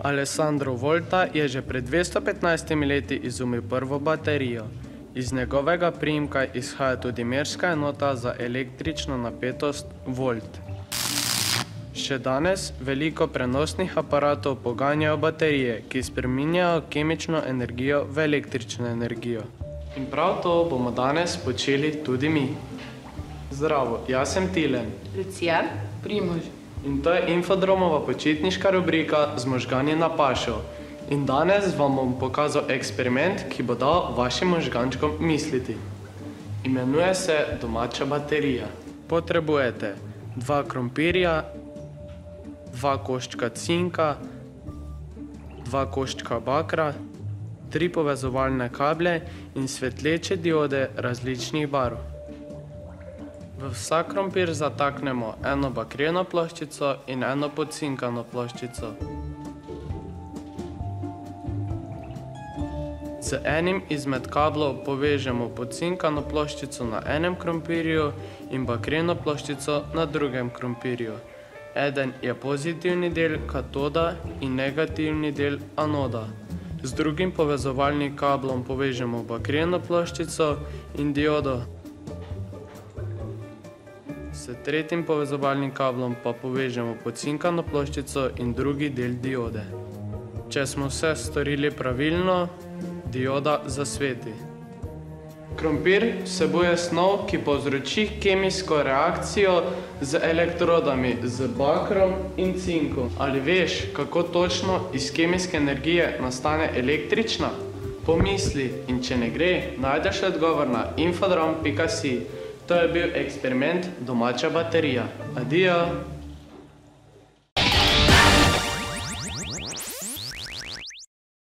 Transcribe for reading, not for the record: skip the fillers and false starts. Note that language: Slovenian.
Alessandro Volta je že pred 215 leti izumil prvo baterijo. Iz njegovega priimka izhaja tudi merska enota za električno napetost volt. Še danes veliko prenosnih aparatov poganjajo baterije, ki spreminjajo kemično energijo v električno energijo. In prav to bomo danes počeli tudi mi. Zdravo, jaz sem Tilen. Lucija. Primož. In to je Infodromova počitniška rubrika z možgani na pašo. In danes vam bom pokazal eksperiment, ki bo dal vašim možgančkom misliti. Imenuje se domača baterija. Potrebujete 2 krompirja, 2 koščka cinka, 2 koščka bakra, 3 povezovalne kable in svetleče diode različnih barv. V vsak krompir zataknemo eno bakreno ploščico in eno podcinkano ploščico. Z enim izmed kablov povežemo podcinkano ploščico na enem krompirju in bakreno ploščico na drugem krompirju. Eden je pozitivni del katoda in negativni del anoda. Z drugim povezovalnim kablom povežemo bakreno ploščico in diodo. S tretjim povezovalnim kablom pa povežemo podcinkano ploščico in drugi del diode. Če smo vse storili pravilno, dioda zasveti. Krompir vsebuje snov, ki povzroči kemijsko reakcijo z elektrodami, z bakrom in cinkom. Ali veš, kako točno iz kemijske energije nastane električna? Pomisli in če ne gre, najdeš odgovor na infodrom.si. To je bil eksperiment domača baterija. Adijo!